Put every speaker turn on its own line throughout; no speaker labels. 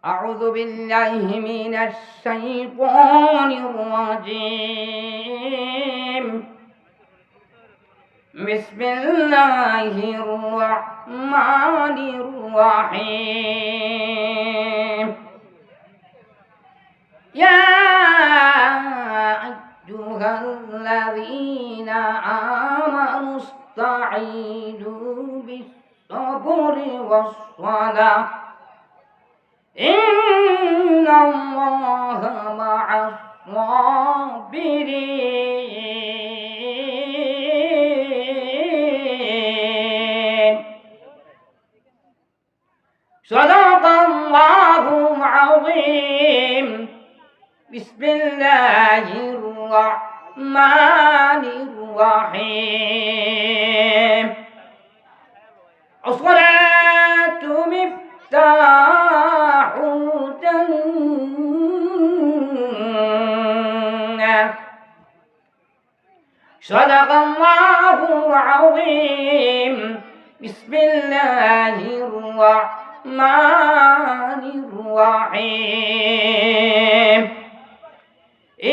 أعوذ بالله من الشيطان الرجيم. بسم الله الرحمن الرحيم. يا أيها الذين آمنوا استعينوا بالصبر والصلاة إن الله مع الصابرين. صدق الله العظيم. بسم الله الرحمن الرحيم. الصلاة مفتاح الجنة. صدق الله العظيم. بسم الله الرحمن الرحيم.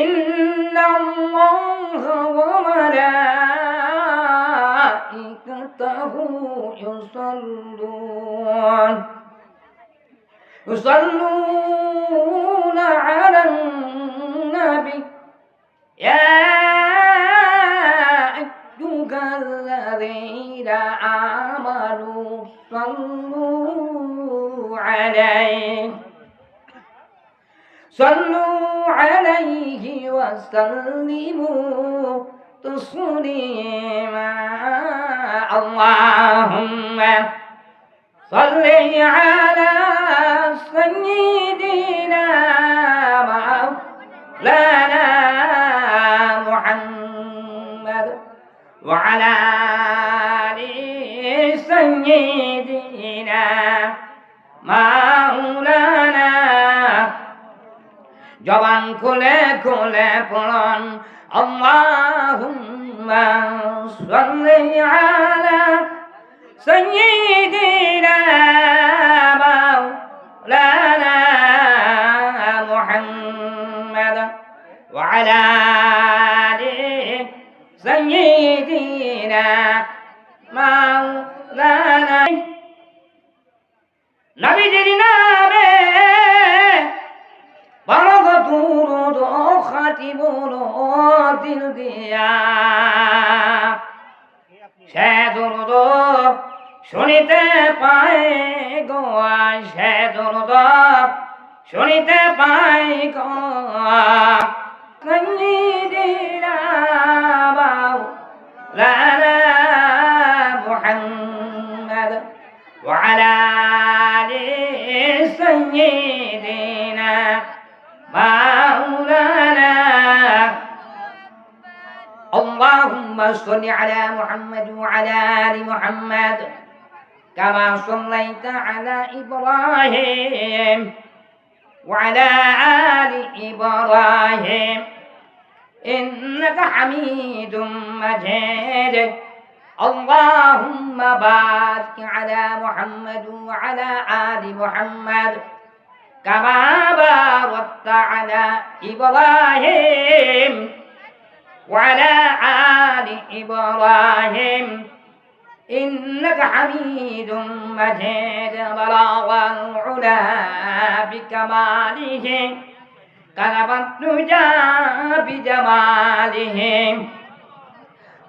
إن الله وملائكته يصلون على النبي. يا أيها الذين آمنوا صلوا عليه وسلموا تسليما. اللهم صل على سيدنا مولانا محمد وعلى آل سيدنا مولانا জবান খুলে খুলে পড়ুন আল্লাহুম্মা সাল্লি আলা সাইয়্যিদিনা মাওলানা মুহাম্মাদ ওয়া আলা আলি সাইয়্যিদিনা মাওলানা। নবীজির নামে দুরুদ খাতিবুল দিল দিয়া সে দুরুদ শুনিতে পায় গো, সে দুরুদ শুনিতে পায় গো। সাইয়্যিদিনা মাওলানা মুহাম্মদ ওয়া আলা আলি সাইয়্যিদিনা مولانا. اللهم صل على محمد وعلى آل محمد كما صليت على إبراهيم وعلى آل إبراهيم إنك حميد مجيد. اللهم بارك على محمد وعلى آل محمد كما باركت على إبراهيم وعلى آل إبراهيم إنك حميد مجيد. بلغ العلا بكماله كلب الدجى بجماله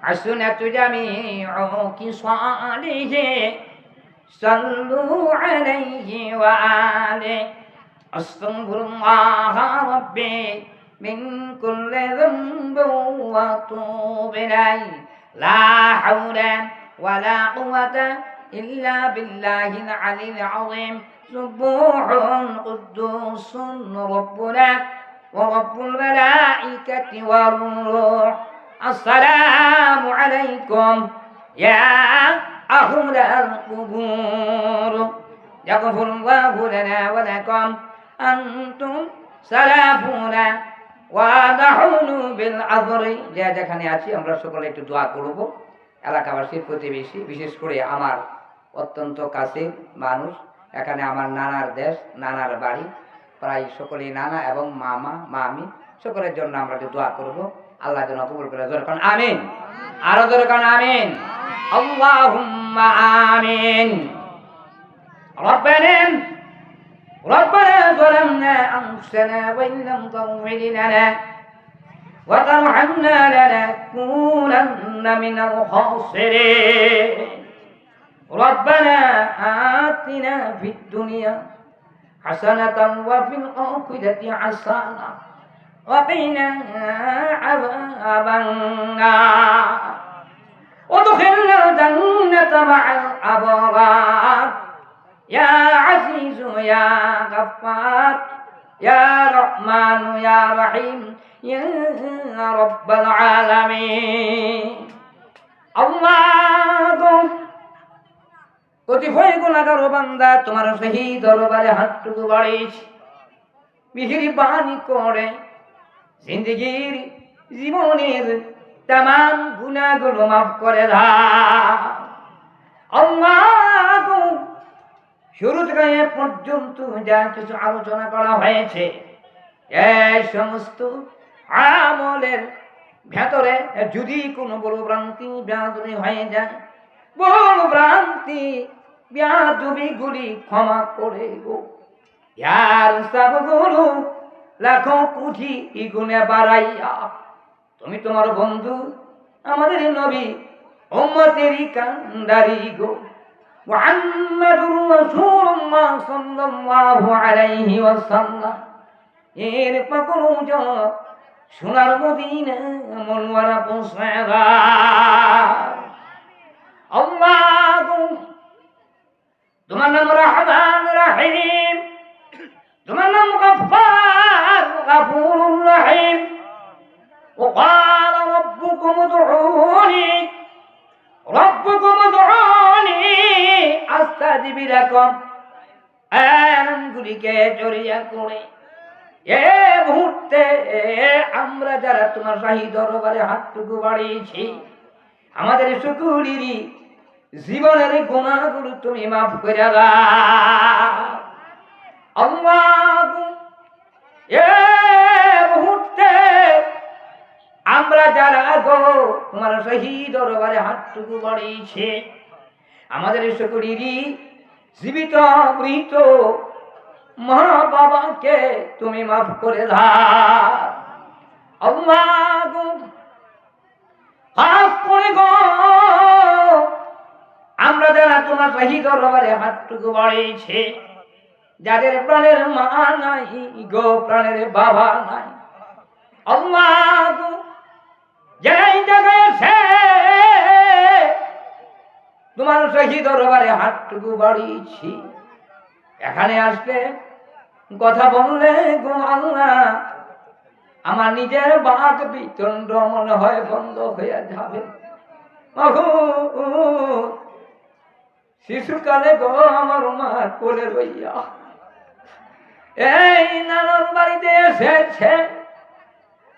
حسنت جميع خصاله. صلوا عليه وآله. أستغفر الله ربي من كل ذنب وأتوب إليه. لا حول ولا قوة إلا بالله العلي العظيم. سبوح قدوس ربنا ورب الملائكة والروح. السلام عليكم يا أهل القبور. يغفر الله لنا ولكم أنتم سلافون ونحن بالعذر. যে যেখানে আছি আমরা সকলে একটু দোয়া করব। এলাকাবাসীর প্রতিবেশী, বিশেষ করে আমার অত্যন্ত কাছের মানুষ এখানে আমার নানার দেশ, নানার বাড়ি, প্রায় সকলেই নানা এবং মামা মামি, সকলের জন্য আমরা একটু দোয়া করব। আল্লাহ যেন কবুল করে। জোরে কোন আমিন, আরো জোরে কোন আমিন। আল্লাহুম্মা আমিন। ربنا ظلمنا أنفسنا وإن لم تغفر لنا وترحمنا لنكونن من الخاسرين ربنا آتنا في الدنيا حسنة وفي الآخرة حسنة وقنا عذاب النار وادخلنا الجنة مع الأبرار يا عزيز يا غفار يا رحمن يا رحيم يا رب العالمين الله কতিপয় গুনাহগার বান্দা তোমার সেই দরবারে হাতটুকু বাড়িয়েছি, মেহেরবানি করে জিন্দেগির জীবনের তামাম গুনাহগুলো মাফ করে দাও। আল্লাহ শুরু থেকে এ পর্যন্ত যা কিছু আলোচনা করা হয়েছে, এই সমস্ত আমলের ভেতরে যদি কোনো বড় ভ্রান্তি বেয়াদবি হয়ে যায়, বড় ভ্রান্তি বেয়াদবিগুলি ক্ষমা করে গো। ইয়ার সবগুলো লাখো কোটি গুণে বাড়াইয়া তুমি তোমার বন্ধু আমাদের নবী উম্মতেরই কান্ডারি গো। মুহাম্মাদুর রাসূলুল্লাহ সাল্লাল্লাহু আলাইহি ওয়াসাল্লাম এর পাকড় সোনার মদিনা মনওয়ারা পৌঁছায় দাও। আল্লাহ তোমার নাম রহমান রহিম, তোমার নাম গফফার গফুরুর রহিম। وقال ربكم ادعوني أستجب لكم আয়াতগুলিকে জড়িয়ে করে এ মুহূর্তে আমরা যারা তোমার শাহী দরবারে হাতটুকু বাড়িয়েছি, আমাদের সকলেরই জীবনের গুনাহগুলো তুমি মাফ করে দাও। আল্লাহ এ মুহূর্তে আমরা যারা গো তোমার শাহী দরবারে হাতটুকু বাড়িয়েছি, আমাদের সকলেরই জীবিত মৃত মা বাবাকে তুমি মাফ করে দাও। আল্লাহ খাস করে গো আমরা যারা তোমার শাহী দরবারে হাতটুকু বাড়িয়েছি, যাদের প্রাণের মা নাই গো, প্রাণের বাবা নাই, আল্লাহ যেই জায়গায় সে তোমার শাহী দরবারে হাতটুকু বাড়িয়েছি, এখানে আসলে কথা বললে গো আল্লাহ আমার নিজের বাক বিতন্ড মনে হয় বন্ধ হয়ে যাবে। শিশুকালে গো আমার মা কোলে লইয়া এই নানার বাড়িতে এসেছে।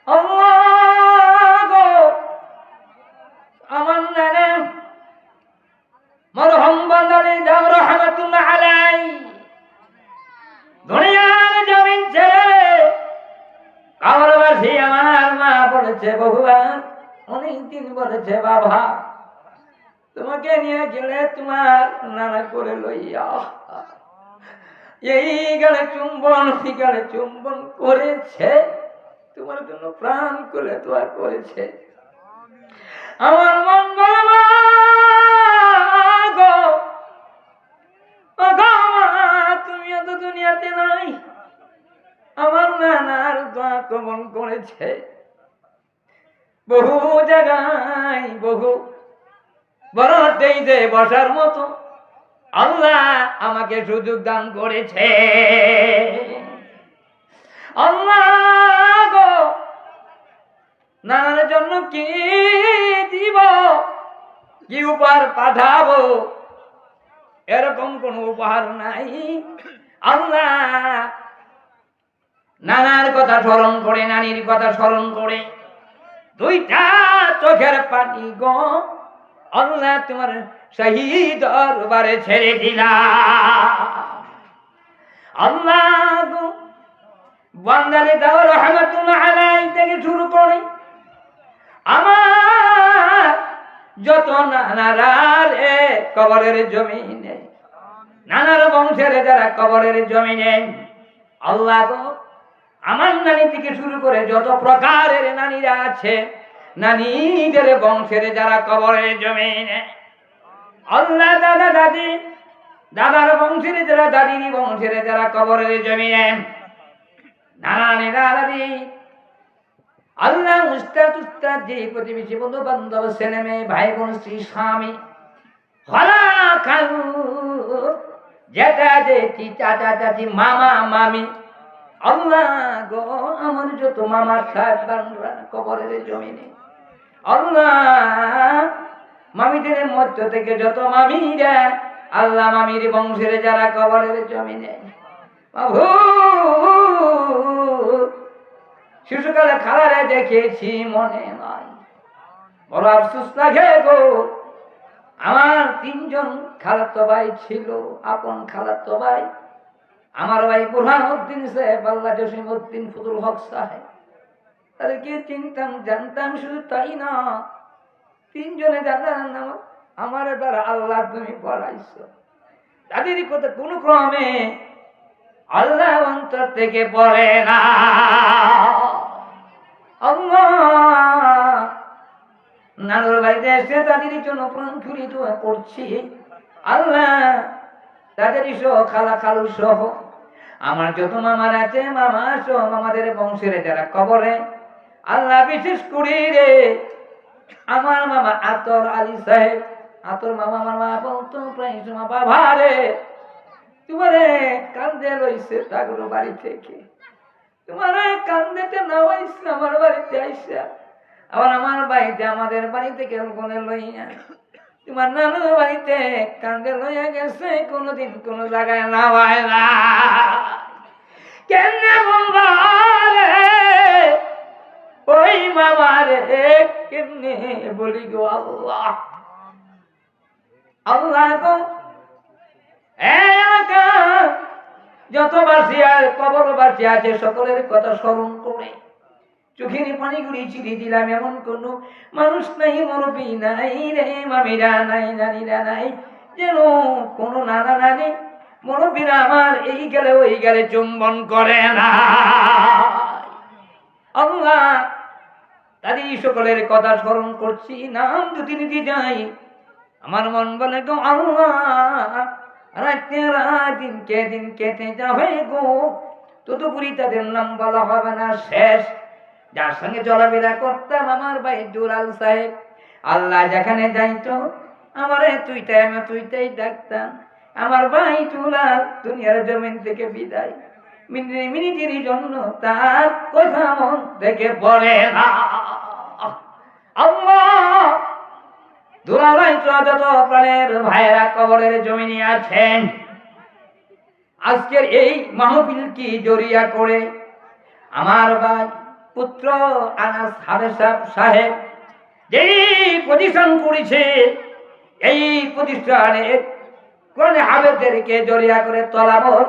আল্লাহ গো আমার নানা মরহুম বান্দারে যাও রহমাতুল্লাহ আলাই দুনিয়ার জমিন ছেড়ে কবরবাসী আমার মা বলেছে বহুবার, অনেকদিন বলেছে বাবা তোমাকে নিয়ে গেলে তোমার নানা করে লইয়া এই গেলে চুম্বন ওই গেলে চুম্বন করেছে, তোমার জন্য প্রাণ করে দোয়া করেছে। আমার মন বলবা তুমি এত দুনিয়াতে নাই, আমার নানার দোয়া কবুল করেছে বহু জায়গায়, বহু বড় স্টেজে বসার মতো আল্লাহ আমাকে সুযোগ দান করেছে। আল্লাহ গো নানার জন্য কি দিব, কি উপহার পাঠাবো, এরকম কোন উপহার নাই। আল্লাহ নানার কথা স্মরণ করে, নানির কথা স্মরণ করে দুইটা চোখের পানি গো আল্লাহ তোমার শাহী দরবারে ছেড়ে দিলাম। আল্লাহ বান্দারে দাও রহমাতুল্লাহ আলাইহি থেকে শুরু করে আমার যত নানারা রে কবরের জমিনে, নানার বংশের যারা কবরের জমিনে, আল্লাহ গো আমার নানি থেকে শুরু করে যত প্রকারের নানীরা আছে, নানীদের বংশের যারা কবরের জমিনে, আল্লাহ দাদা দাদি, দাদার বংশের যারা, দাদির বংশের যারা কবরের জমিনে, নানা দাদি, আল্লাহ উস্তাদ উস্তাদ যে প্রতিবেশী বন্ধু বান্ধব ছেলে মেয়ে ভাই বোন স্ত্রী স্বামী হলা খালু জেঠা জেঠি চাচা চাচি মামা মামি, আল্লাহ গো আমার যত মামার সাহেব বানরা কবরের জমিনে, আল্লাহ মামিদের মধ্য থেকে যত মামিরা, আল্লাহ মামির বংশের যারা কবরের জমিনে, শিশুকালে খালারে দেখেছি মনে নাই, বড় আফসোস লাগে গো আমার তিনজন খালাতো ভাই ছিল, আপন খালাতো ভাই, আমার ভাই বুরহানুদ্দিন সাহেব, আল্লাহ জসিমউদ্দিন ফজল হক সাহেব, তাদেরকে চিনতাম জানতাম, শুধু তাই না তিনজনে জানান আমার দ্বারা আল্লাহ তুমি পড়াইছ, তাদের কথা কোন ক্রমে আল্লাহ অন্তর থেকে পড়ে না। আল্লাহ নানুর বাড়িতে এসে তাদের জন্য প্রাণ খুলি দোয়া করছি, আল্লাহ তাদের সহ খালা খালু সহ আমার যত মামার আছে, মামা সহ আমাদের বংশের যারা কবরে, আল্লাহ বিশেষ করে রে আমার মামা আতর আলী সাহেব, আতর মামা, আমার মা বলতো প্রায় সময় বাবা রে তোমারে কান্দে লইছে তাগুলো বাড়ি থেকে, তোমারে কান্দেতে নামাইছে আমার বাড়িতে আইসা, আবার আমার বাড়িতে আমাদের বাড়ি থেকে বলে লইয়া তোমার নানুর বাড়িতে কান্দে লইয়া গেছে, কোনোদিন কোন জায়গায় নামায় না, কেমনে বলবা ওই মামারে কেমনে বলি গো আল্লাহ। আল্লাহ গো যত বাসি আর কবর বাসি আছে সকলের কথা স্মরণ করে চোখের পানিগুলি চিড়ি দিলাম, এমন কোন মানুষ নাই, মুরব্বী নাই রে, মামিরা নাই, নানিরা নাই, যেন কোন নানা নানি মুরব্বীরা আমার এই গেলে ওই গেলে চুম্বন করে না। আল্লাহ তাদের সকলের কথা স্মরণ করছি, নাম দুটি নিতে যাই, আমার মন বলে গো আল্লাহ রাতে দিন কেটে যাবে গো, ততপুরি তাদের নাম বলা হবে না শেষ, যার সঙ্গে চলাফেরা করতাম আমার ভাই দুলাল সাহেব, আল্লাহ যেখানে যাইতো আমারে তুইটাই ডাকতাম, আমার ভাই দুলাল দুনিয়ার জমিন থেকে বিদায়, মিনিটের জন্য তার কথা মন থেকে পড়ে না। আল্লাহ দুলালাই যত প্রাণের ভাইয়েরা কবরের জমিনে আছেন, আজকের এই মাহফিল কি জড়িয়া করে আমার ভাই পুত্র আনাস হাবেসাব সাহেব যেই প্রতিষ্ঠান করেছে, এই প্রতিষ্ঠানে কোরআন হাফেজদেরকে জড়িয়া করে তলাবল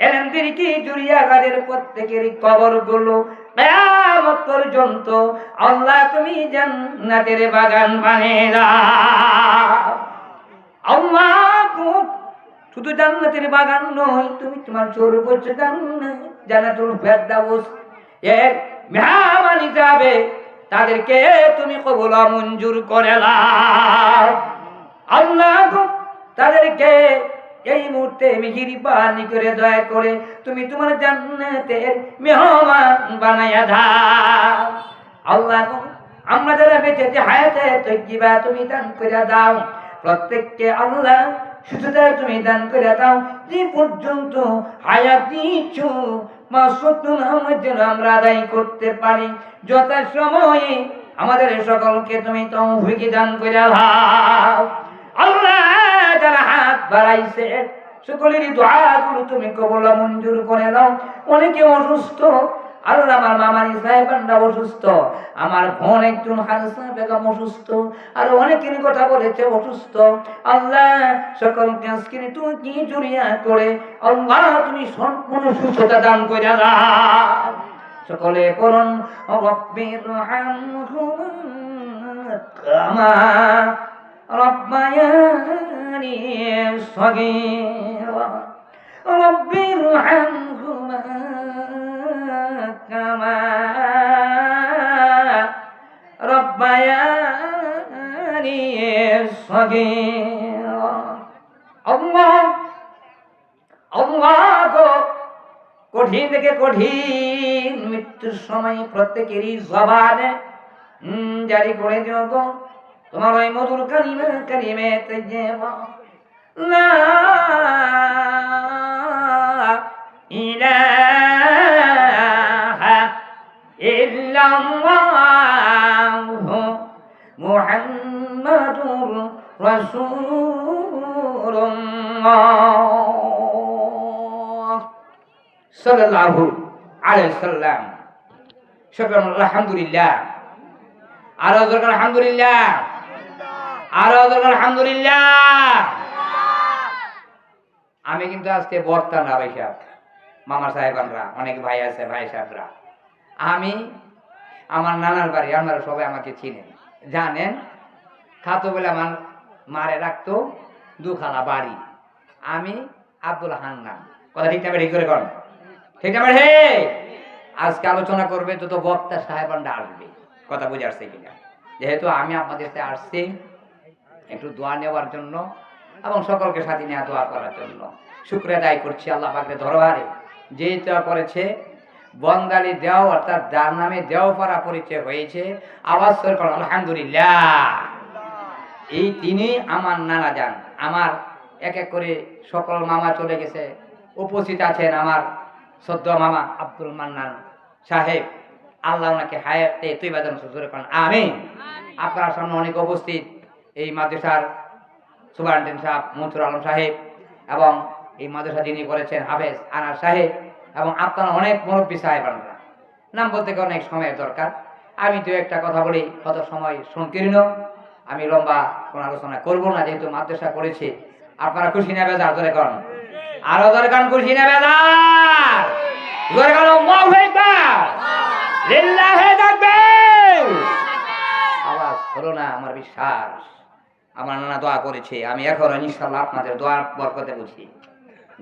এলেমদেরকে জড়িয়া গাদের প্রত্যেকের কবরগুলো কিয়ামত পর্যন্ত আল্লাহ তুমি জান্নাতের বাগান বানিয়ে দাও। আল্লাহ শুধু জান্নাতের বাগান নয়, তুমি তোমার সর্বোচ্চ জান্নাতুল ফেরদাউস এক মেহমান হিসাবে তাদেরকে তুমি কবুল মঞ্জুর করে নাও। আল্লাহ তাদেরকে এই মুহূর্তে মেহেরবানি করে দয়া করে তুমি তোমার জান্নাতের মেহমান বানায়া দাও। আল্লাহ আমরা যারা বেঁচে যে হায়াতে তৈবা তুমি দান করে দাও, প্রত্যেককে আল্লাহ সুস্থতা তুমি দান করে দাও, যে পর্যন্ত হায়াত দিচ্ছ মাসুতুল আহমদ যেন আমরা আদায় করতে পারি, যথা সময়ে আমাদের সকলকে তুমি তৌফিক দান করে দাও। আল্লাহ যারা হাত বাড়াইছে সকলেরই দোয়াগুলো তুমি কবুল মঞ্জুর করে নাও। অনেকে অসুস্থ, আল্লাহ আমার মামানি সাহেবানরা অসুস্থ, আমার বোন একজন হাসান বেগম অসুস্থ, আর অনেকেরই কথা বলেছে অসুস্থ। আল্লাহ সকলকে আজকে তুমি কি জড়িয়া করে আল্লাহ তুমি সম্পূর্ণ সুস্থতা দান করে দাও। সকলে করুন রব্বির হামহুমা কামা রব্বায়ানি সগীরা রব্বির হামহুমা কামা রব্বায়ানি সগীরা। আল্লাহ আল্লাহ গো, কঠিন থেকে কঠিন মৃত্যুর সময় প্রত্যেকেরই জবানে জারি করে দিও গো তোমার ওই মধুর কালিমে তাইয়্যিবা লা ইলাহা ইল্লাল্লাহু মুহাম্মাদুর রাসূলুল্লাহ সাল্লাল্লাহু আলাইহি সাল্লাম। শুকরান আলহামদুলিল্লাহ। আরো জোরে আলহামদুলিল্লাহ, আরো জোরে আলহামদুলিল্লাহ। আমি কিন্তু আজকে বক্তা না ভাই সাহেব, মামা সাহেবানরা অনেক ভাই আছে, ভাই সাহেবরা। আমি আমার নানার বাড়ি, আপনারা সবাই আমাকে চিনেন জানেন। খাতো বলে আমার মারে রাখতো দুখানা বাড়ি। আমি আব্দুল হান্নান। কথা ঠিক না ঠিক করে কর, ঠিক না হে? আজকে আলোচনা করবে যত বক্তা সাহেবানরা আসবে, কথা বুঝে আসছে কিনা? যেহেতু আমি আপনাদের সাথে আসছি একটু দোয়া নেওয়ার জন্য এবং সকলকে সাথে নিয়ে দোয়া করার জন্য, শুকরিয়া আদায় করছি আল্লাহ পাকের দরবারে যে দোয়া করেছে বন্দালি দেও অর্থাৎ যার নামে দেও পারা পরিচয় হয়েছে। আওয়াজ করে করেন আলহামদুলিল্লাহ। এই তিনি আমার নানা যান। আমার এক এক করে সকল মামা চলে গেছে, উপস্থিত আছেন আমার সদ্য মামা আব্দুল মান্নান সাহেব, আল্লাহ ওনাকে হায়াতে তৈবা দান সুযোগ করেন আমিন। আপনার সামনে অনেক উপস্থিত এই মাদ্রাসার সুপারিনটেন্ডেন্ট সাহেব মনসুর আলম সাহেব এবং এই মাদ্রাসা যিনি করেছেন হাফেজ আনার সাহেব এবং আপনারা অনেক মুরব্বী সাহেবানরা। নাম বলতে অনেক সময়ের দরকার, আমি তো একটা কথা বলি, কত সময় সংকীর্ণ, আমি লম্বা কোনো আলোচনা করবো না, যেহেতু মাদ্রাসা করেছি। আপনারা খুশি না বেজার? জোরে করেন, আরো জোরে করেন, খুশি না বেজার? জোরে করেন আল্লাহু আকবার, লিল্লাহি তাকবীর। আওয়াজ হলো না? আমার বিশ্বাস আমার নানা দোয়া করেছে, আমি এখন ইনশাআল্লাহ আপনাদের দোয়ার বরকতে বুঝি।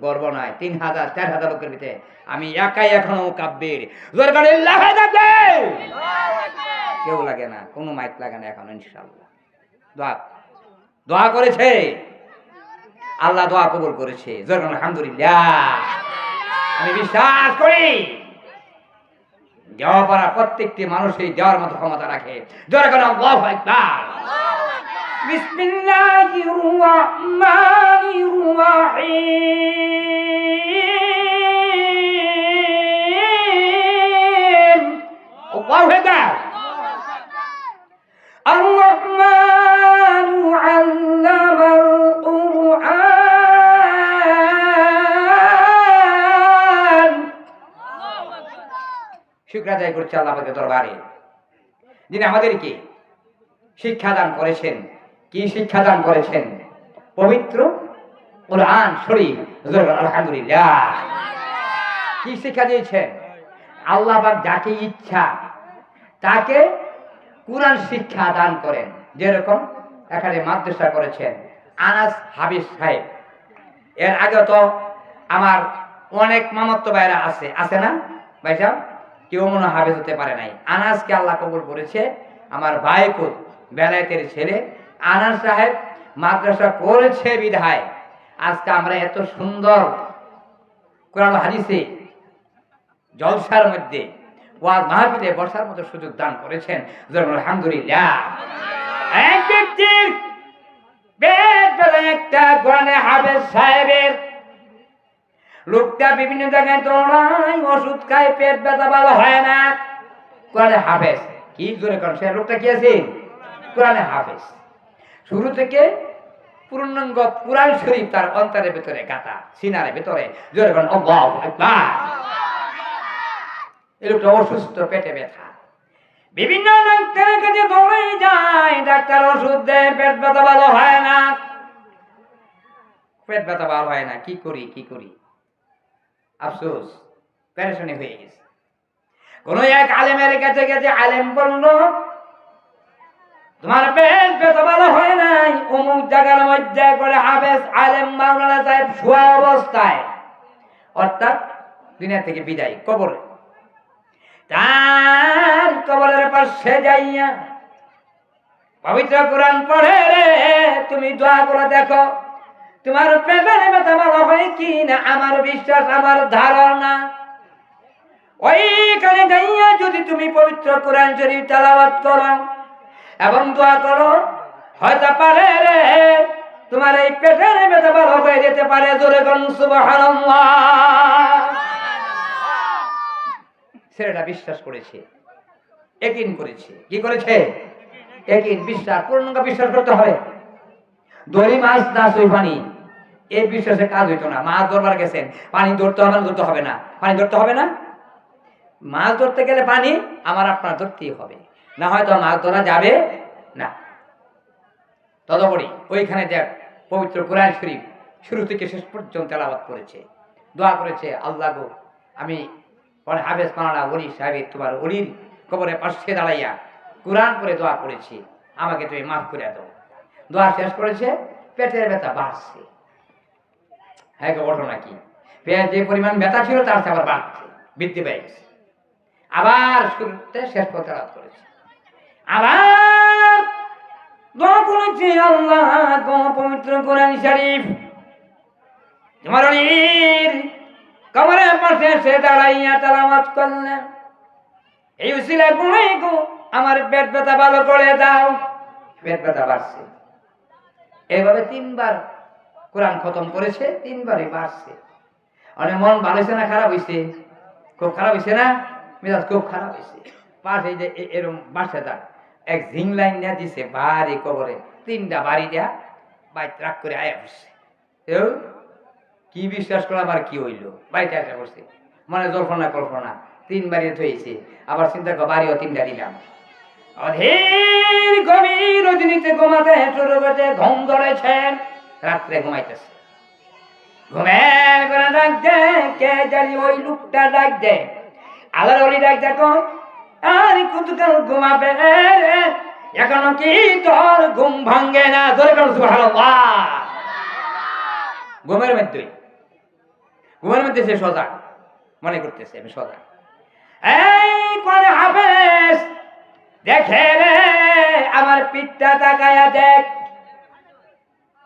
গর্ব নয়, 3000 4000 লোকের ভিতরে আমি একাই এখনো কাব্যের। জোরে করেন লিল্লাহি তাকবীর। কেউ লাগে না, কোনো মাইক লাগে না এখন ইনশাআল্লাহ। দোয়া করেছে আল্লাহ, দোয়া কবুল করেছে। জোরে করেন আলহামদুলিল্লাহ। আমি বিশ্বাস করি দেওয়া পারা প্রত্যেকটি মানুষই দেওয়ার মতো ক্ষমতা রাখে। জোরে করেন আল্লাহু আকবার। বিসমিল্লাহির রহমানির রহিম। আল্লাহু আকবার। আর-রহমানু আল্লামাল কুরআন। শুকরিয়া আদায় করছি আল্লাহ পাকের দরবারে যিনি আমাদেরকে শিক্ষা দান করেছেন। কি শিক্ষা দান করেছেন? পবিত্র কুরআন শরীফ। আলহামদুলিল্লাহ। কি শিক্ষা দিয়েছেন? আল্লাহ পাক যাকে ইচ্ছা তাকে কুরআন শিক্ষা দান করেন। যেরকম এখানে মাদ্রাসা করেছেন আনাস হাফিজ সাহেব। এর আগে তো আমার অনেক মামাতো ভাইরা আছে, আছে না ভাই সাহেব? কেউ মনে হাফেজ হতে পারে নাই। আনাসকে আল্লাহ কবুল করেছে। আমার ভাইপুর বেলায়েতের ছেলে আনাস সাহেব মাদ্রাসা করেছে বিধায় আজকে আমরা এত সুন্দর কোরআন হাদিসে জলসার মধ্যে ওয়াজ মাহফিলে বসার মতো সুযোগ দান করেছেন। আলহামদুলিল্লাহ। এক ব্যক্তির পেট একটা কোরআনে হাফেজ সাহেবের, লোকটা বিভিন্ন জায়গায় দৌড়ায়, ওষুধ খায়, পেট ব্যথা ভালো হয় না। কোরআনে হাফেজ। কি জোরে করেন, সে লোকটা কি আছে? কোরআনে হাফেজ। শুরু থেকে পূর্ণাঙ্গ কোরআন শরীফ তার অন্তরের ভিতরে গাঁথা, সিনারের ভিতরে। জোরে করেন আল্লাহু আকবার। এই লোকটা অসুস্থ, পেটে ব্যথা, বিভিন্ন ডাক্তারের কাছে দৌড়ে যায়, ডাক্তার ওষুধ দেয়, পেট ব্যথা ভালো হয় না, পেট ব্যথা ভালো হয় না। কি করি আফসোস, পেরেশানি হয়ে গেছে। কোন এক আলেমের কাছে গেছে, আলেম বলল তোমার পেট ব্যথা ভালো হয় নাই, অমুক জায়গার মধ্যে করে হাফেজ আলেম মাওলানা সাহেব শোয়া অবস্থায়, অর্থাৎ দুনিয়া থেকে বিদায়, কবরে, তার কবরের পাশে যাইয়া পবিত্র কোরআন পড়ে রে তুমি দোয়া করে দেখো তোমার পেটের ব্যথা ভালো হয় কি না। আমার বিশ্বাস, আমার ধারণা, ওইখানে যাইয়া যদি তুমি পবিত্র কোরআন শরীফ তেলাওয়াত করো এবং দোয়া করো, হয়তো পারে রে তোমার এই পেটের ব্যথা ভালো হয়ে যেতে পারে। জোরে বলুন সুবহানাল্লাহ। ছেলেটা বিশ্বাস করেছে, ইয়াকিন করেছে। কি করেছে? ইয়াকিন, বিশ্বাস। পূর্ণাঙ্গ বিশ্বাস করতে হবে। দড়ি মাছ না সই পানি, এই বিশ্বাসে কাজ হইতো না। মাছ ধরবার গেছেন, পানি ধরতে হবে না? ধরতে হবে না? পানি ধরতে হবে না? মাছ ধরতে গেলে পানি আমার আপনার ধরতেই হবে, না হয়তো মাছ ধরা যাবে না। তদুপরি ওইখানে দেখ পবিত্র কোরআন শরীফ শুরু থেকে শেষ পর্যন্ত তেলাওয়াত করেছে, দোয়া করেছে, আল্লাহ গো আমি হাফেজ মাওলানা ওলি সাহেব তোমার ওলির কবরের পাশে দাঁড়াইয়া কোরআন করে দোয়া করেছি, আমাকে তুমি মাফ করে দাও। দোয়া শেষ করেছে, পেটের ব্যথা বাড়ছে। হ্যাঁ, ঘটনা কি? পেট যে পরিমাণ ব্যথা ছিল তার চেয়ে আবার বাড়ছে, বৃদ্ধি পেয়ে গেছে। আবার শুরুতে শেষ পর্যন্ত তেলাওয়াত করেছে, আবার দোয়া করেছি, আল্লাহ গো পবিত্র কোরআন শরীফ তোমার ওলির কবরের পাশে সে দাঁড়াইয়া তেলাওয়াত করলেন, এই উসিলায় পড়ে গো আমার পেট ব্যথা ভালো করে দাও। পেট ব্যথা বাড়ছে। এইভাবে 3 বার কোরআন খতম করেছে, 3 বারই বাড়ছে। অনেক মন ভালো হয়েছে না খারাপ হয়েছে? খুব খারাপ হয়েছে না? মেজাজ খুব খারাপ হয়েছে। পাশে যে এরকম বাসে তার এক ঝিং লাইন নিয়ে দিছে বাড়ি কবরে, 3টা বাড়ি দেয়া বাইক রাগ করে আয়া বসছে। কি বিশ্বাস করা, আবার কি হইল? বাড়িতে আসা করছে, মনে জল্পনা কল্পনা, 3 বাড়ি থইছে। আবার চিন্তা কর, বাড়িও 3টা দিলাম। অধীর গভীর রজনীতে ঘুমাতে শুরু করছে, ঘুম ধরেছে, রাত্রে ঘুমাইতেছে। ঘুমের করে ডাক দে, কে জানি ওই লোকটা ডাক দে, আল্লাহর ওলি ডাক দেখো, আর কতকাল ঘুমাবে রে, এখনো কি তোর ঘুম ভাঙ্গে না? জোরে বলো সুবহানাল্লাহ। ঘুমের মধ্যে সে সজাগ, মনে করতেছে আমি সজাগ। এই কোন হাফেজ দেখে রে আমার পিঠটা তাকায়া দেখ,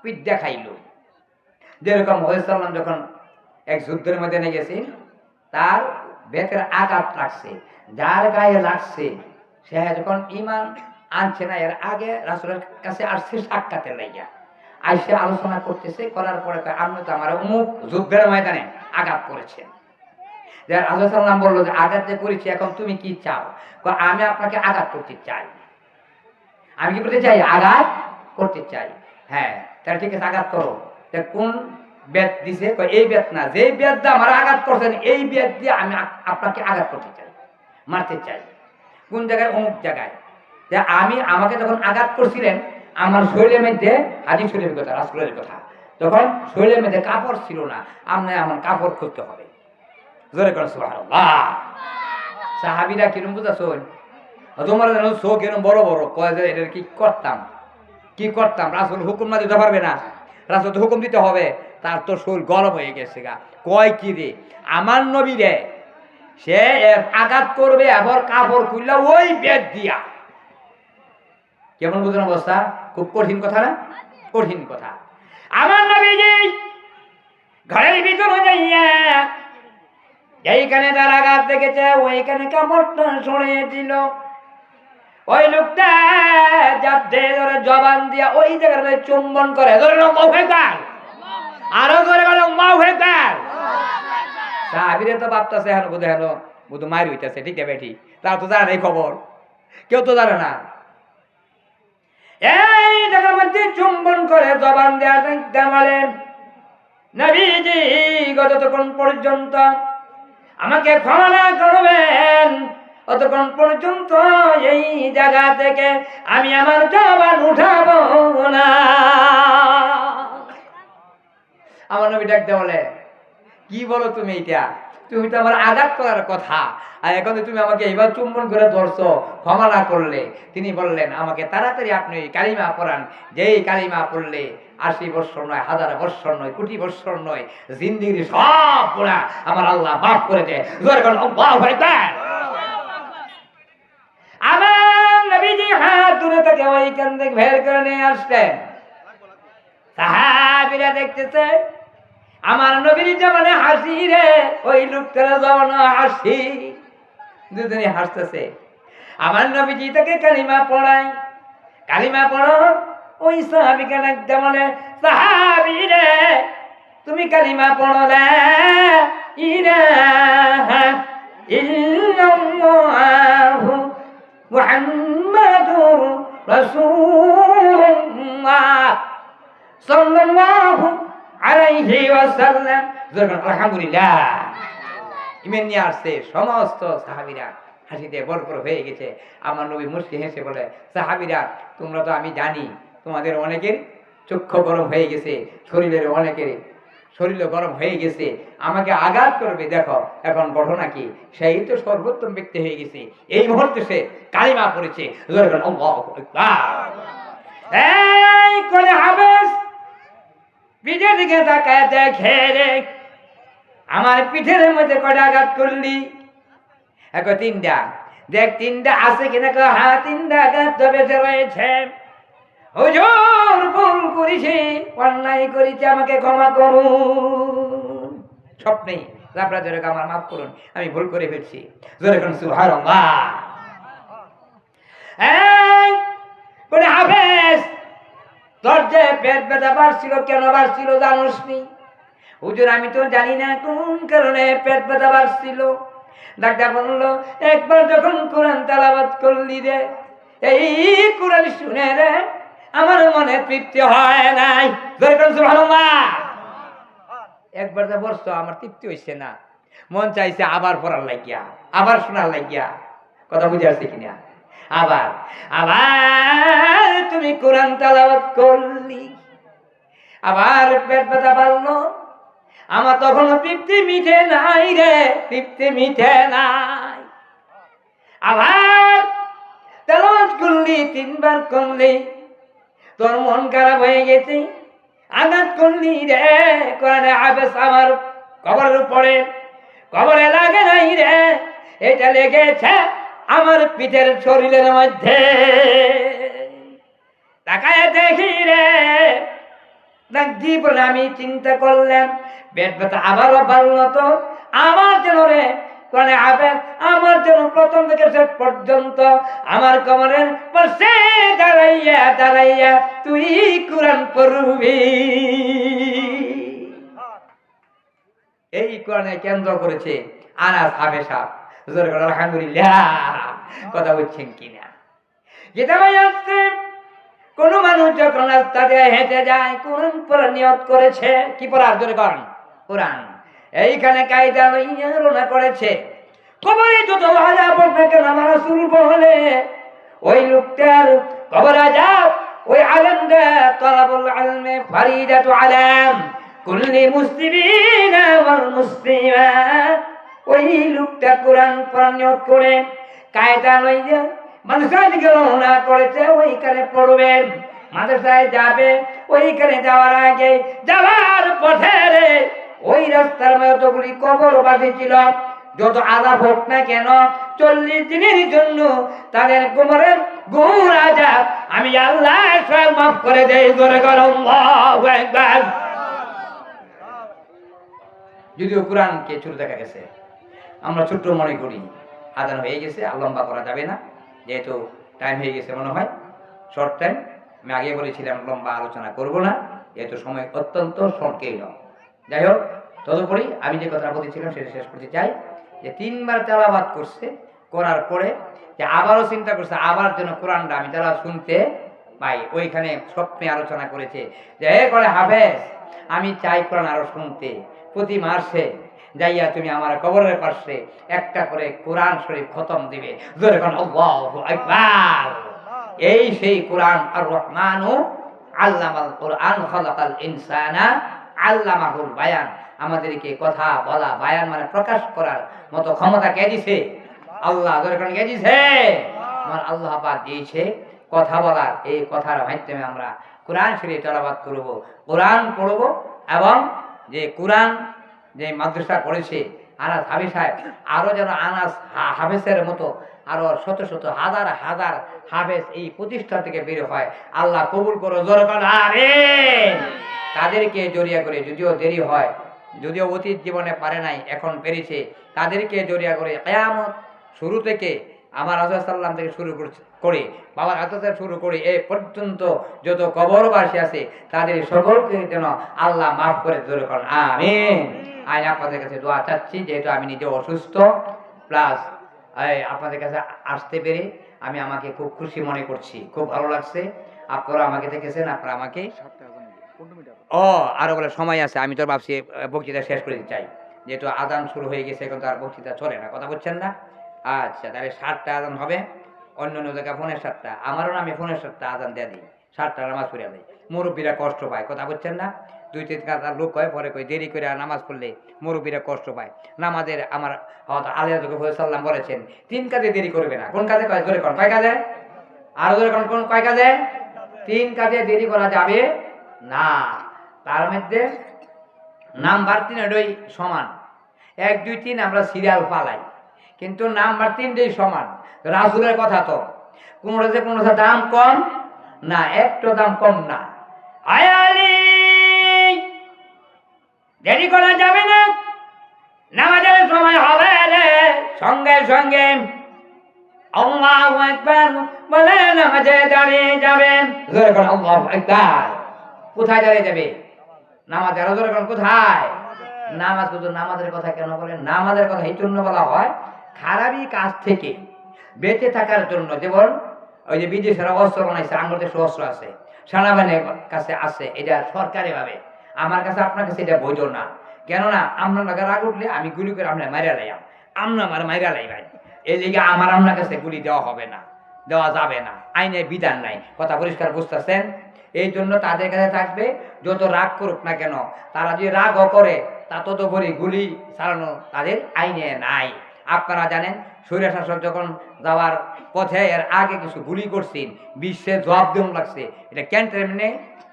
পিঠ দেখাইল। যেরকম হরিসাল্লাম যখন এক যুদ্ধের মধ্যে নিয়ে গেছেন, তার বেতের আঘাত লাগছে, যার গায়ে লাগছে সে যখন ঈমান আনছে না, এর আগে রাসূলের কাছে আসছে সাক্ষাতের লাইগা, আইসে আলোচনা করতেছে, করার পরে আপনি তো আমার অমুক যুদ্ধের ময়দানে আঘাত করেছেন। রাসূল সাল্লাল্লাহু বললো যে আঘাত যে করেছি, এখন তুমি কি চাও? আমি আপনাকে আঘাত করতে চাই। আমি কি করতে চাই? আঘাত করতে চাই। হ্যাঁ, তাহলে ঠিক আছে, আঘাত করো। কোন বেত দিছে? এই বেত না, যে বেত দিয়ে আমার আঘাত করছেন এই বেত দিয়ে আমি আপনাকে আঘাত করতে চাই, মারতে চাই। কোন জায়গায়? অমুক জায়গায়। যে আমাকে যখন আঘাত করছিলেন, আমার শরীরের মধ্যে, হাদিস শরীফের কথা, রাসূলের কথা, তখন শরীরের মধ্যে কাপড় ছিল না, আমার কাপড় খুঁজতে হবে। জোরে করে সুবহানাল্লাহ। সাহাবীরা কিরম বুঝাছেন? তোমার চোখ এরকম বড় বড়, কয় যে এটা কি করতাম? রাসূল হুকুম না দিতে পারবে না? রাসূল তো হুকুম দিতে হবে। তার তো শরীর গরম হয়ে গেছে গা। কয় কি রে, আমার নবী রে, সে আঘাত করবে আবার কাপড় খুললে ওই বেদ দিয়া। কেমন বুঝুন অবস্থা? খুব কঠিন কথা না? কঠিন কথা। আমার নবীজি ঘরের ভিতরে যাইয়া এইখানে তার আঘাত দেখেছে, ওইখানে কাপড়টা সরিয়ে দিল। ওই লোকটা যাতে ধরে জবান দিয়া ওই জায়গায় চুম্বন করে, ধরে লম্বাও হয়ে গেল, আরো ধরে গেল লম্বাও হয়ে গেল। সাহাবীরা তো ভাবতেছে এখন বুধ মারি হইতেছে, ঠিক আছে বেটি, তারা তো জানে এই খবর, কেউ তো জানে না। এই জায়গার মধ্যে চুম্বন করে জবান দেওয়া দেখতে বলেন নবীজি যতক্ষণ পর্যন্ত আমাকে ক্ষমা না করবেন অতক্ষণ পর্যন্ত এই জায়গা থেকে আমি আমার জবান উঠাবো না। আমার নবী ডাকতে বলে, কি বলো তুমি? এইটা তুমি তো আমার আঘাত করার কথা, আর এখন তুমি আমাকে এবার চুম্বন করে ধরছো, ক্ষমা না করলে। তিনি বললেন, আমাকে তাড়াতাড়ি আপনি কালিমা পড়ান, যেই কালিমা পড়লে 80 বৎসর নয়, 1000 বৎসর নয়, কোটি বৎসর নয়, জিন্দিগির সব গুনাহ আমার আল্লাহ মাফ করে দেয়। জোরে বলুন আল্লাহু আকবার। আমার নবীজি হাত তুলে তাকে ওইখান থেকে বের করে নিয়ে আসলেন। সাহাবীরা দেখতেছে আমার নবীর জামানে হাসি রে, ওই লোকটার জামানে হাসি, দুজনে হাসতেছে। আমার নবীজি তাকে কালিমা পড়ায়, কালিমা পড়ো। ওই সাহাবীকে ডাকতে বলে, সাহাবী রে তুমি কালিমা পড়ো, লা ইলাহা ইল্লাল্লাহু মুহাম্মাদুর রাসূলুল্লাহ সাল্লাল্লাহু আলাইহি ওয়াসাল্লাম। আলহামদুলিল্লাহ। ইমান নিয়ে আসছে সমস্ত সাহাবীরা হাসিতে ভরপুর হয়ে গেছে। আমার নবী মুস্কি হেসে বলে, সাহাবীরা তোমরা তো আমি জানি তোমাদের অনেকের চক্ষু গরম হয়ে গেছে, শরীরের অনেকের শরীর গরম হয়ে গেছে, আমাকে আঘাত করবে, দেখো এখন ঘটনা কি? সেই তো সর্বোত্তম ব্যক্তি হয়ে গেছে, এই মুহূর্তে সে কালিমা পড়েছে। এই কোন হাবেস পিঠের দিকে তাকায় দেখে রে, আমার পিঠের মধ্যে কয়টা আঘাত করলি? এখন 3টা। দেখ 3টা আছে কিনা? হ্যাঁ 3টা আঘাত তো বেঁচে রয়েছে। হুজুর ভুল করেছি, অন্যায় করেছি, আমাকে ক্ষমা করুন। স্বপ্নেই লাবড়া জোরে আমার মাফ করুন, আমি ভুল করে ফেলছি। জোরে করুন সুবহানাল্লাহ। এই বলে হাফেজ, তোর যে পেট ব্যথা বাড়ছিল, কেন বাড়ছিল জানোস নি? হুজুর আমি তো জানি না কোন কারণে পেট ব্যথা বাড়ছিল। ডাক্তার বললো, একবার যখন কোরআন তেলাওয়াত করলি রে, এই কোরআন শুনে রে আমার মনে তৃপ্তি হয় নাই। সুবহানাল্লাহ। একবার যা বলছো আমার তৃপ্তি হইছে না, মন চাইছে আবার পড়ার লাগিয়া, আবার শোনার লাগিয়া। কথা বুঝে আসছে কিনা? আবার আবার তুমি কোরআন তেলাওয়াত করলি, আবার পেট ব্যথা বাড়লো, আমার তখন তৃপ্তি মিটে নাই রে, তৃপ্তি মিটে নাই। আবার তেলাওয়াত করলি, 3বার করলি, তোর মন খারাপ হয়ে গেছে, আঘাত করলি রে কোরআনে হাফেজ আমার কবরের উপরে, কবরে লাগে নাই রে, এটা লেগেছে আমার পিঠের শরীরের মধ্যে। তাকায় দেখি রে জীবনে আমি চিন্তা করলাম পেট ব্যথা আবারও বাড়ল, তো আমার যেন রে কোরআনে হাফেজ আমার যেন প্রথম থেকে শেষ পর্যন্ত আমার কোমরের পাশে দাঁড়াইয়া দাঁড়াইয়া তুই কোরআন পড়বি। এই কোরআনে কেন্দ্র করেছে আনাস হাফেজ সাহেব। আলহামদুলিল্লাহ। কথা বলছেন কিনা? যেটা ভাই আসছে, কোন মানুষ যখন রাস্তা দিয়ে হেঁটে যায় কোরআন পড়ার নিয়ত করেছে, কি পড়ার? জোরে করেন কোরআন। এইখানে কায়দা লইয়া রওনা করেছে, কবরে যত আযাব পড়বে কেন আমার রাসূল বলে ওই লোকটার কবর আযাব ওই আলেমটা তলাবুল ইলমে ফরিদাতু আলাম কুল্লি মুসলিমিনা ওয়াল মুসলিমাত। ওই লোকটা কোরআন পড়ার নিয়ত করে কায়দা লইয়া মাদ্রাসায় দিকে রওনা করেছে, ওইখানে পড়বে, মাদ্রাসায় যাবে। ওইখানে যাওয়ার আগে যাওয়ার পথে রে ওই রাস্তার মধ্যগুলি কবর বাঁধেছিল, যত আযাব হোক না কেন 40 দিনের জন্য তাদের কোমরের গুণ আযাব আমি আল্লাহ সব মাফ করে দেই। জোরে করো আল্লাহু আকবার। যদিও কোরআনকে ছোট দেখা গেছে, আমরা ছোট্ট মনে করি, আযান হয়ে গেছে আর লম্বা করা যাবে না, যেহেতু টাইম হয়ে গেছে মনে হয় শর্ট টাইম। আমি আগে বলেছিলাম লম্বা আলোচনা করব না, যেহেতু সময় অত্যন্ত সংকীর্ণ। যাই হোক, তদুপরি আমি যে কথা বলেছিলাম সেটা শেষ করতে চাই, যে 3বার তেলাওয়াত করছে, করার পরে যে আবারও চিন্তা করছে আবার যেন কোরআনটা আমি তারা শুনতে পাই। ওইখানে স্বপ্নে আলোচনা করেছে যে করে হাফেজ আমি চাই কোরআন আরো শুনতে, প্রতি মাসে যাইয়া তুমি আমার কবরের পাশে একটা করে কোরআন শরীফ খতম দিবে। জোরে কোন আল্লাহু আকবার। এই সেই কোরআন, আর রহমানু আল্লামাল কোরআন খালাকাল ইনসানা আল্লামাহুল বায়ান। আমাদেরকে কথা বলা, বায়ান মানে প্রকাশ করার মতো ক্ষমতা কে দিছে? আল্লাহ। জোরে কোন কে দিছে? আমার আল্লাহ পাক দিয়েছে কথা বলার। এই কথার মাধ্যমে আমরা কোরআন শরীফ তেলাওয়াত করব, কোরআন পড়ব, এবং যে কোরআন যে মাদ্রাসা করেছে আনাস হাফেজ সাহেব, আরো যেন আনাস হাফেজের মতো আরো শত শত হাজার হাজার হাফেজ এই প্রতিষ্ঠান থেকে বের হয়। আল্লাহ কবুল করো, জোরে বলো আমিন। তাদেরকে জড়িয়া করে, যদিও দেরি হয়, যদিও অতীত জীবনে পারে নাই, এখন পেরেছে, তাদেরকে জড়িয়া করে কিয়ামত শুরু থেকে আমার রাসূল সাল্লাল্লাহু আলাইহি থেকে শুরু করে বাবার হাত থেকে শুরু করে এ পর্যন্ত যত কবরবাসী আছে তাদের সকলকে যেন আল্লাহ মাফ করে, জোরে করুন আমিন। আজ আপনাদের কাছে দোয়া চাচ্ছি, যেহেতু আমি নিজে অসুস্থ, প্লাস আপনাদের কাছে আসতে পেরে আমি আমাকে খুব খুশি মনে করছি, খুব ভালো লাগছে। আপনারা আমাকে দেখেছেন, আপনারা আমাকে আরো বলে সময় আছে, আমি তো ভাবছি বক্তৃতা শেষ করে দিতে চাই, যেহেতু আজান শুরু হয়ে গেছে, এখন তো আর বক্তৃতা চলে না, কথা বলছেন না? আচ্ছা, তাহলে 7টা আজান হবে, অন্য অন্য জায়গায় 7:45, আমারও না, আমি 7:45 আজান দিয়ে দিই, 7টা নামাজ পড়ে দেয়। মুরব্বীরা কষ্ট পায়, কথা বলছেন না? 2-3 কাতার লোক হয়, পরে কই দেরি করে নামাজ পড়লে মুরব্বীরা কষ্ট পায়। নামাজের আমার আলিয়া সাল্লাম বলেছেন 3 কাজে দেরি করবে না। কোন কাজে? কয় জোরে কোন কয় কাজে? আরো জোরে কোন কোন কয় কাজে? 3 কাজে দেরি করা যাবে না। তার মধ্যে নাম্বার 3 এটাই সমান, 1 2 3 আমরা সিরিয়াল পালাই, কিন্তু নাম্বার 3টাই সমান। রাসূলের কথা তো কোনোটা দাম কম না, একটু দাম কম না। আয়ালি দেরি করা যাবে না, নামাজের সময় হবে রে, সঙ্গে সঙ্গে আল্লাহু আকবার বলে নামাজে দাঁড়িয়ে যাবেন। জোরে করে আল্লাহু আকবার। কোথায় দাঁড়িয়ে যাবে? নামাজে। আরো জোরে করে কোথায়? নামাজ। শুধু নামাজের কথা কেন বলেন? নামাজের কথা এই জন্য বলা হয়, খারাপি কাজ থেকে বেঁচে থাকার জন্য। যেমন ওই যে বিদেশেরা অস্ত্র বানাইছে, আমার দেশে অস্ত্র আছে, সেনাবাহিনীর কাছে আছে, এটা সরকারি ভাবে। আমার কাছে, আপনার কাছে এটা বৈধ না। কেননা আপনার লাগে রাগ উঠলে আমি গুলি করে আপনার মাইরা লাইয়াম, আমরা আমার মাইরা লাই ভাই, এই লিগে আমার আপনার কাছে গুলি দেওয়া হবে না, দেওয়া যাবে না, আইনের বিধান নাই। কথা পরিষ্কার বুঝতেছেন? এই জন্য তাদের কাছে থাকবে, যত রাগ করুক না কেন, তারা যদি রাগও করে তা ততপরি গুলি চালানো তাদের আইনে নাই। আপনারা জানেন, স্বৈর শাসক যখন যাওয়ার পথে এর আগে কিছু গুলি করছেন, বিশ্বে জবাব দেওয়া লাগছে। এটা ক্যান্টনমেন্টে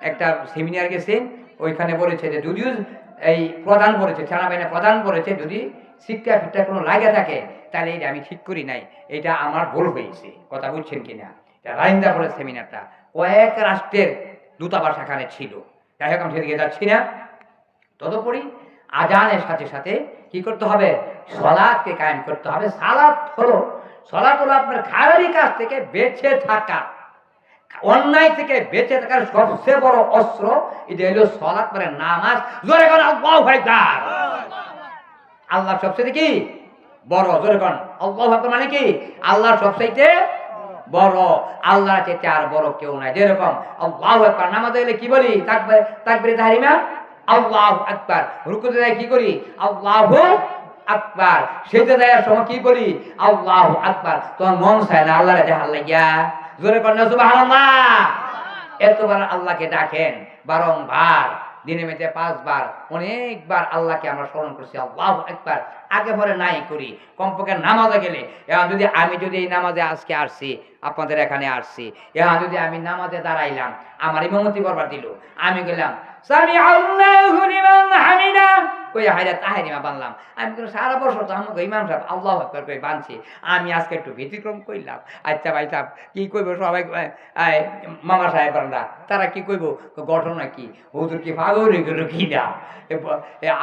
একটা সেমিনার গেছে, ওইখানে বলেছে যে যদিও এই প্রধান বলেছে, সেনাবাহিনী প্রধান বলেছে, যদি শিক্ষা ফিক্ষা কোনো লাগে থাকে তাহলে এটা আমি ঠিক করি নাই, এটা আমার ভুল হয়েছে। কথা বুঝছেন কিনা? রাইন্দা বলে সেমিনারটা কয়েক রাষ্ট্রের দূতাবাস এখানে ছিল। যাই হোক, আমি সেদিকে যাচ্ছি না। তদুপরি আজানের সাথে সাথে কি করতে হবে? সালাতকে কায়েম করতে হবে। সালাত হলো আপনার খারাপি কাজ থেকে বেঁচে থাকা, অন্যায় থেকে বেঁচে থাকার সবচেয়ে বড় অস্ত্র। এটা হলো সালাত, মানে নামাজ। জোরে কোন আল্লাহু আকবার। আল্লাহ সবচেয়ে কি বড়? জোরে কোন আল্লাহু আকবার। মানে কি? আল্লাহ সবচেয়ে বড়, আল্লাহ চেয়ে আর বড় কেউ নাই। যেরকম আল্লাহু আকবার, নামাজে গেলে কি বলি? তাকবীরে তাহরিমা আল্লাহু আকবার। রুকুতে যায় কি করি? আল্লাহু আকবার। সেজদা দেওয়ার সময় কি বলি? আল্লাহু আকবার। তোমার মন চায় না আল্লাহরে দেখার লাগিয়া? জোরে কোন সুবহানাল্লাহ। এতবার আল্লাহকে ডাকেন, বারংবার, দিনে মেতে 5 বার, অনেকবার আল্লাহকে আমরা স্মরণ করছি, আল্লাহু আকবার। আগে পরে নাই করি, কমপক্ষে নামাজে গেলে। এখন যদি আমি এই নামাজে আজকে আসছি, আপনাদের এখানে আসছি, এখন যদি আমি নামাজে দাঁড়াইলাম, আমার ইমামতি করবার দিল, আমি গেলাম সামি আল্লাহু লিমান হামিদা কই হায়রা তাহরিমা বানলাম, আমি তো সারা বছর তো আমাকে ইমাম সাহেব আল্লাহু আকবার কই বানছি, আমি আজকে একটু ব্যতিক্রম করলাম। আচ্ছা ভাই সাহেব কি কইব? সবাই মামা সাহেব তারা কি কইব? ঘটনা কি? হুজুর কি পাগল হয়ে গেল কি না?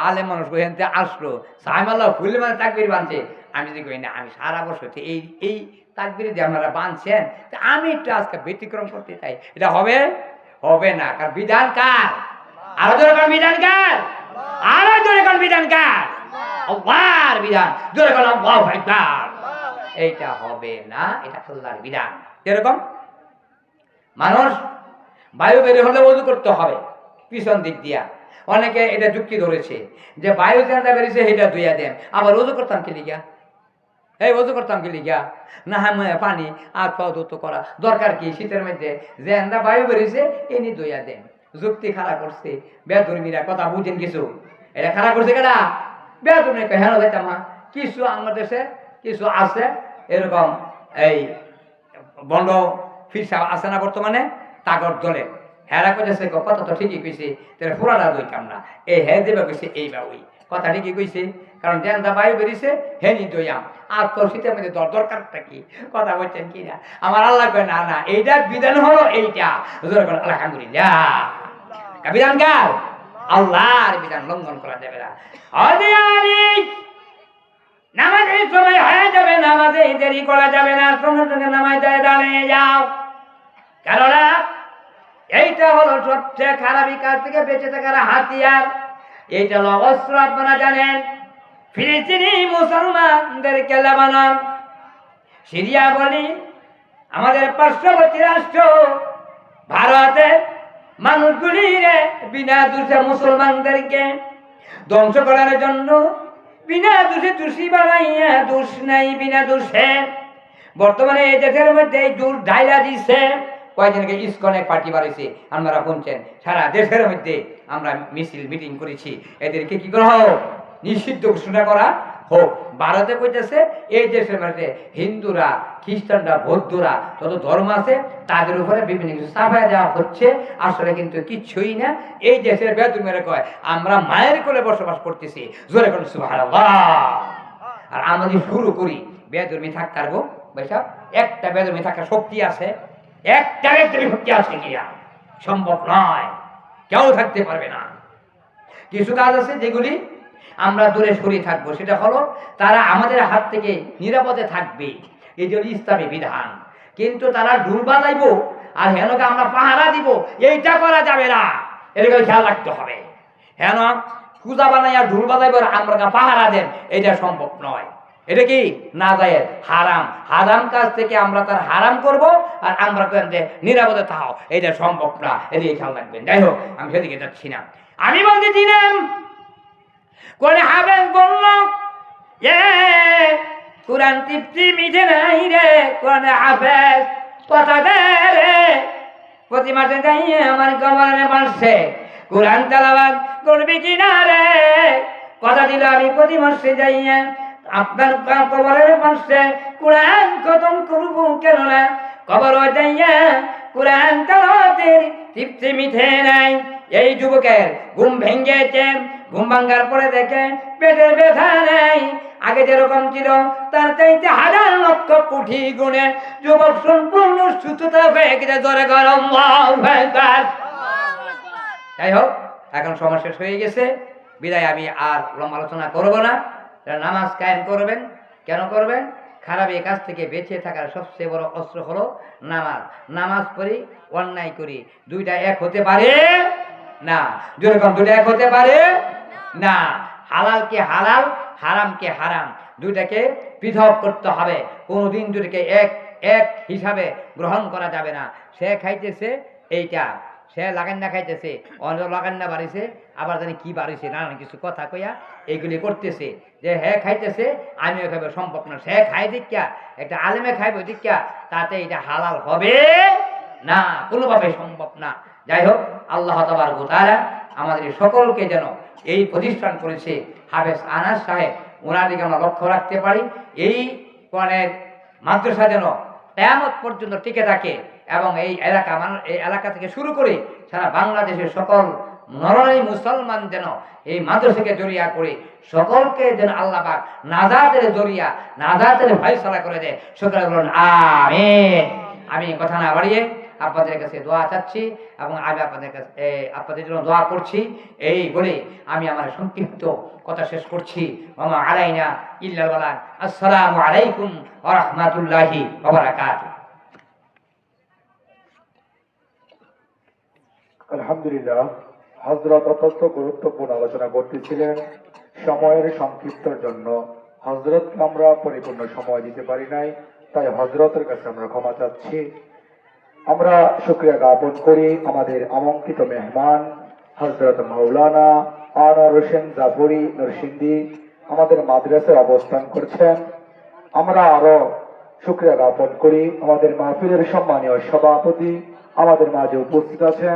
আলে মানুষ ওইখান আসলো, সাহেব আল্লাহ ফুলে মানে তাকবীর বানছে। আমি যদি কই না, আমি সারা বছর এই তাকবীরে যে আপনারা বানছেন, আমি একটু আজকে ব্যতিক্রম করতে চাই, এটা হবে না। কারণ বিধান কার? আরো জোরে কোন বিধান কার? আরো জোরে কোন বিধান কার? আল্লাহর বিধান। জোরে কোন আল্লাহু আকবার। এইটা হবে না, এটা আল্লাহর বিধান। যেরকম মানুষ বায়ু বের হলে ওযু করতে হবে পিছন দিক দিয়া, অনেকে এটা যুক্তি ধরেছে যে বায়ু যেটা বেরিয়েছে সেটা ধুইয়া দেন, আবার ওজু করতাম কি লিগা, এই ওজু করতাম কি লিগা, না পানি আর পাও ধুতো করা দরকার কি, শীতের মধ্যে যে বায়ু বেরিয়েছে এনি ধুইয়া দেন। যুক্তি খাড়া করছে বেদর্মীরা, কথা বুঝেন কিছু, এটা খাড়া করছে কেডা? বেদর্মী। হেন যাইতাম কিছু আমার দেশে কিছু আছে এরকম এই বন্ড ফিরসা আছে না বর্তমানে তাগর দলে, হেরা কইছে কথা তো ঠিকই কইছে, তাহলে পুরাটা দই কামনা এই হে দেবে কইছে এই বা ওই কথা ঠিকই কইছে, কারণ জেন্দা বায়ু বেরিয়েছে হেনি দইয়াম আর তোর শীতের মধ্যে দরকারটা কি, কথা বলছেন কি না? আমার আল্লাহ কয় না না এইটার বিধান হলো এইটা, আলহামদুলিল্লাহ বিধান কার? আল্লাহর বিধান লঙ্ঘন করা যাবে না। নামাজের সময় হয়ে যাবে, নামাজে দেরি করা যাবে না, সঙ্গে সঙ্গে নামাজে দাঁড়িয়ে যাও, কেননা এইটা হলো সবচেয়ে খারাপ কাজ থেকে বেঁচে থাকার হাতিয়ার। এইটা হলো অস্ত্র। আপনারা জানেন ফিলিস্তিনি মুসলমানদেরকে লেবানন, সিরিয়া বলি, আমাদের পার্শ্ববর্তী রাষ্ট্র ভারতের মানুষগুলিরে বিনা দোষে মুসলমানদেরকে ধ্বংস করার জন্য বিনা দোষে দোষী বানাইয়া, দোষ নাই বিনা দোষে বর্তমানে এই দেশের মধ্যে দূর ঢাইলা দিচ্ছে। কয়েকজনকে ইসকনে পার্টি বাড়িয়েছে, আপনারা শুনছেন, সারা দেশের মধ্যে আমরা মিছিল মিটিং করেছি, এদেরকে কি করা হোক, নিষিদ্ধ ঘোষণা করা হোক। ভারতে কইতেছে এই দেশের মধ্যে হিন্দুরা, খ্রিস্টানরা, বৌদ্ধরা যত ধর্ম আছে তাদের উপরে বিভিন্ন কিছু চাপায় দেওয়া হচ্ছে, আসলে কিন্তু কিচ্ছুই না। এই দেশের বেদুমেরা কয় আমরা মায়ের কোলে বসবাস করতেছি, জোরে কোন সুবহানাল্লাহ। আর আমরা যদি শুরু করি বেদুর্মী থাকতে পারবো ভাইসাব, একটা বেদুর্মী থাকার শক্তি আছে, একটা বেদুর্মী শক্তি আছে কিনা? সম্ভব নয়, কেউ থাকতে পারবে না। কিছু কাজ আছে যেগুলি আমরা দূরে সরিয়ে থাকবো, সেটা হলো তারা আমাদের হাত থেকে নিরাপদে থাকবে, এই যে ইসলামী বিধান। কিন্তু তারা ঢুল বাজাইবো আর হেনকে আমরা পাহারা দিব, এইটা করা যাবে না, এটাকে খেয়াল রাখতে হবে। হেন পূজা বানাইয়া ঢুল বাজাইবো আর আমরা পাহারা দেন, এটা সম্ভব নয়। এটা কি না যায় হারাম, হারাম কাজ থেকে আমরা তার হারাম করব আর আমরা নিরাপদে থাও, এটা সম্ভব না, এদিকে খেয়াল রাখবেন। যাই হোক, আমি সেদিকে যাচ্ছি না। আমি বলতেছিলাম কোন হাবেজ বলল কোরআন তৃপ্তি মিঠে নাই রে, কোন হাবেজ কথা দে রে, প্রতি মাসে যাইয়ে আমার কবরে মাসে কোরআন তেলাওয়াত করবি কিনা রে, কথা দিল আমি প্রতি মাসে যাইয়ে আপনার কবরের পাশে কোরআন খতম করব, কেননা কবর যাইয়া কোরআন তেলাওয়াতের তৃপ্তি মিঠে নাই। এই যুবকের ঘুম ভেঙেছে, ঘুম ভাঙ্গার পরে দেখে পেটের ব্যথা নেই, আগে যেরকম ছিল তার চাইতে হাজার লক্ষ কোটি গুণে যুবক সম্পূর্ণ সুস্থতা হয়ে গেছে, জোরে গরম। যাই হোক, এখন সময় শেষ হয়ে গেছে, বিদায় আমি আর লম্বা আলোচনা করবো না। নামাজ কায়েম করবেন, কেন করবেন? খারাপ এই কাজ থেকে বেঁচে থাকার সবচেয়ে বড় অস্ত্র হলো নামাজ। নামাজ পড়ি, অন্যায় করি, দুইটা এক হতে পারে না, যেরকম দুইটা এক হতে পারে না। হালালকে হালাল, হারামকে হারাম, দুইটাকে পৃথক করতে হবে। কোনোদিন দুইটাকে এক এক হিসাবে গ্রহণ করা যাবে না। সে খাইতেছে এইটা, সে লাগান্না খাইতেছে, অন্য লাগান্না বাড়িছে, আবার জানি কি বাড়িছে, নানান কিছু কথা কইয়া এইগুলি করতেছে, যে হ্যাঁ খাইতেছে আমিও খাইব, সম্ভব না। সে খাই দীক্ষা, একটা আলেমে খাইব দীক্ষা, তাতে এটা হালাল হবে না, কোনোভাবে সম্ভব না। যাই হোক, আল্লাহ তাবারক ওয়া তাআলা আমাদের সকলকে যেন এই প্রতিষ্ঠান করেছে হাফেজ আনাস সাহেব, ওনার দিকে আমরা লক্ষ্য রাখতে পারি। এই কোরআনের মাদ্রাসা যেন কিয়ামত পর্যন্ত টিকে থাকে, এবং এই এলাকা এই এলাকা থেকে শুরু করে সারা বাংলাদেশের সকল নরনারী মুসলমান যেন এই মাদ্রাসাকে জড়িয়া করে সকলকে যেন আল্লাহ পাক নাজাতের জড়িয়া, নাজাতের ফয়সালা করে দেয়। সকলে বলুন আমিন। আমি কথা না বাড়িয়ে আপনাদের কাছে দোয়া চাচ্ছি এবং আমি আপনাদের কাছে আপনাদের জন্য দোয়া করছি, এই বলে আমি আমার সংক্ষিপ্ত কথা শেষ করছি। ওমা আলাইনা ইল্লাল বালাগ। আসসালামু আলাইকুম ওয়া রাহমাতুল্লাহি ওয়া বারাকাতুহু।
আলহামদুলিল্লাহ, হযরত অত্যন্ত গুরুত্বপূর্ণ আলোচনা করতেছিলেন। সময়ের সংক্ষিপ্তর জন্য হযরতকে আমরা পরিপূর্ণ সময় দিতে পারি নাই, তাই হযরতের কাছে আমরা ক্ষমা চাচ্ছি। আমরা শুকরিয়া জ্ঞাপন করি আমাদের আমন্ত্রিত মেহমান হযরত মাওলানা আনোয়ার হোসেন জাফরি নরসিংদী আমাদের মাদ্রাসায় অবস্থান করছেন। আমরা আরো শুকরিয়া জ্ঞাপন করি আমাদের মাহফিলের সম্মানীয় সভাপতি আমাদের মাঝে উপস্থিত আছেন।